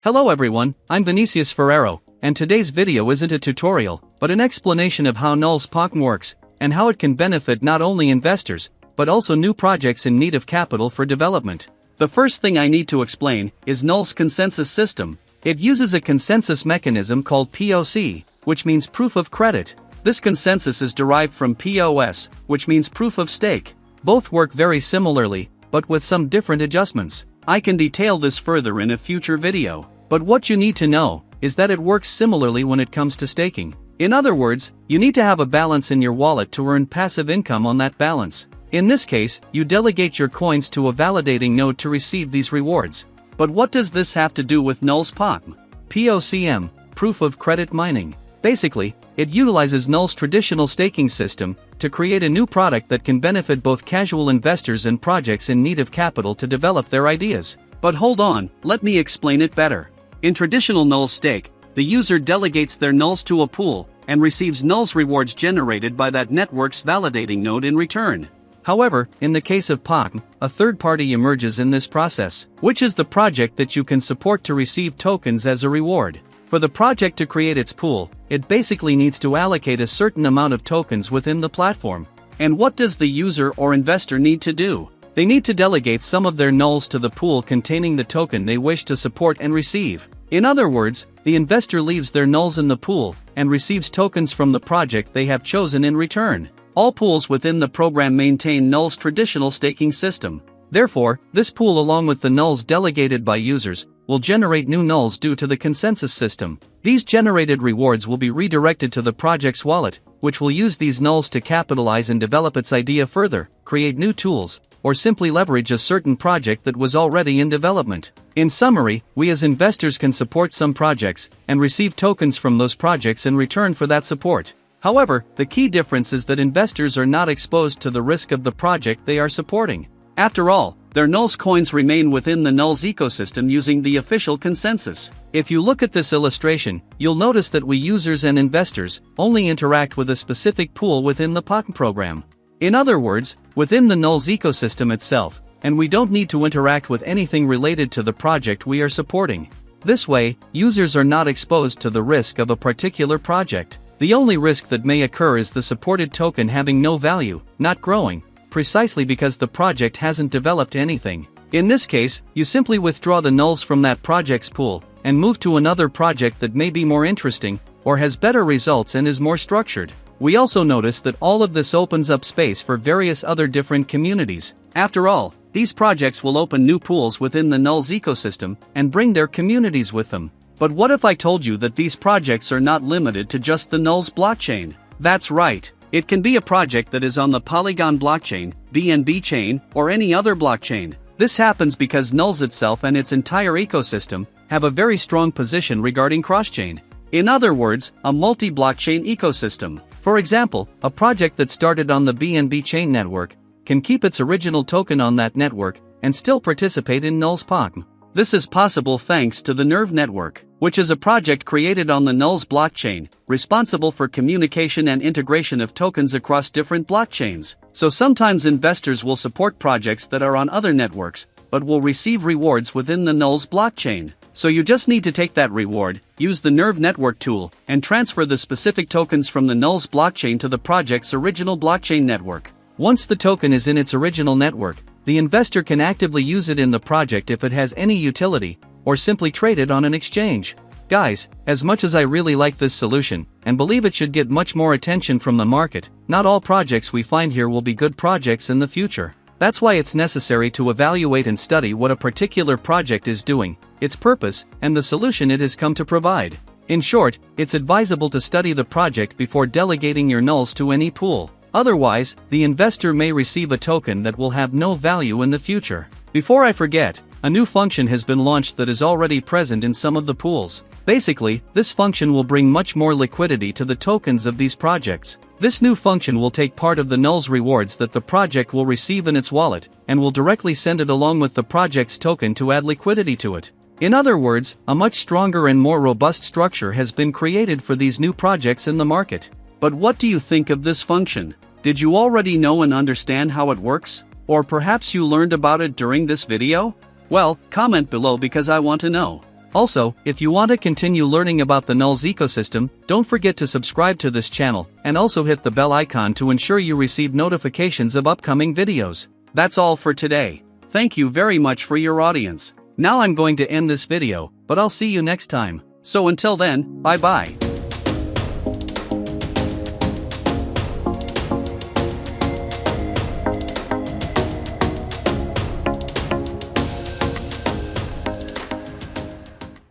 Hello everyone, I'm Vinicius Ferrero, and today's video isn't a tutorial, but an explanation of how Nuls POCM works, and how it can benefit not only investors, but also new projects in need of capital for development. The first thing I need to explain is Nuls consensus system. It uses a consensus mechanism called POC, which means proof of credit. This consensus is derived from POS, which means proof of stake. Both work very similarly, but with some different adjustments. I can detail this further in a future video, but what you need to know is that it works similarly when it comes to staking. In other words, you need to have a balance in your wallet to earn passive income on that balance. In this case, you delegate your coins to a validating node to receive these rewards. But what does this have to do with Nuls POCM? POCM, proof of credit mining. Basically, it utilizes Nuls' traditional staking system to create a new product that can benefit both casual investors and projects in need of capital to develop their ideas. But hold on, let me explain it better. In traditional Nuls stake, the user delegates their Nuls to a pool and receives Nuls rewards generated by that network's validating node in return. However, in the case of POCM, a third party emerges in this process, which is the project that you can support to receive tokens as a reward. For the project to create its pool, it basically needs to allocate a certain amount of tokens within the platform. And what does the user or investor need to do? They need to delegate some of their Nuls to the pool containing the token they wish to support and receive. In other words, the investor leaves their Nuls in the pool and receives tokens from the project they have chosen in return. All pools within the program maintain Nuls' traditional staking system. Therefore, this pool along with the Nuls delegated by users will generate new Nuls due to the consensus system. These generated rewards will be redirected to the project's wallet, which will use these Nuls to capitalize and develop its idea further, create new tools, or simply leverage a certain project that was already in development. In summary, we as investors can support some projects and receive tokens from those projects in return for that support. However, the key difference is that investors are not exposed to the risk of the project they are supporting. After all, their Nuls coins remain within the Nuls ecosystem using the official consensus. If you look at this illustration, you'll notice that we users and investors only interact with a specific pool within the POCM program. In other words, within the Nuls ecosystem itself, and we don't need to interact with anything related to the project we are supporting. This way, users are not exposed to the risk of a particular project. The only risk that may occur is the supported token having no value, not growing, precisely because the project hasn't developed anything. In this case, you simply withdraw the Nuls from that project's pool, and move to another project that may be more interesting, or has better results and is more structured. We also notice that all of this opens up space for various other different communities. After all, these projects will open new pools within the Nuls ecosystem, and bring their communities with them. But what if I told you that these projects are not limited to just the Nuls blockchain? That's right. It can be a project that is on the Polygon blockchain, BNB chain, or any other blockchain. This happens because Nuls itself and its entire ecosystem have a very strong position regarding crosschain. In other words, a multi-blockchain ecosystem. For example, a project that started on the BNB chain network can keep its original token on that network and still participate in Nuls POCM. This is possible thanks to the Nerve network, which is a project created on the Nuls blockchain, responsible for communication and integration of tokens across different blockchains. So sometimes investors will support projects that are on other networks, but will receive rewards within the Nuls blockchain. So you just need to take that reward, use the Nerve network tool, and transfer the specific tokens from the Nuls blockchain to the project's original blockchain network. Once the token is in its original network, the investor can actively use it in the project if it has any utility, or simply trade it on an exchange. Guys, as much as I really like this solution, and believe it should get much more attention from the market, not all projects we find here will be good projects in the future. That's why it's necessary to evaluate and study what a particular project is doing, its purpose, and the solution it has come to provide. In short, it's advisable to study the project before delegating your Nuls to any pool. Otherwise, the investor may receive a token that will have no value in the future. Before I forget, a new function has been launched that is already present in some of the pools. Basically, this function will bring much more liquidity to the tokens of these projects. This new function will take part of the Nuls rewards that the project will receive in its wallet, and will directly send it along with the project's token to add liquidity to it. In other words, a much stronger and more robust structure has been created for these new projects in the market. But what do you think of this function? Did you already know and understand how it works? Or perhaps you learned about it during this video? Well, comment below because I want to know. Also, if you want to continue learning about the Nuls ecosystem, don't forget to subscribe to this channel, and also hit the bell icon to ensure you receive notifications of upcoming videos. That's all for today. Thank you very much for your audience. Now I'm going to end this video, but I'll see you next time. So until then, bye bye.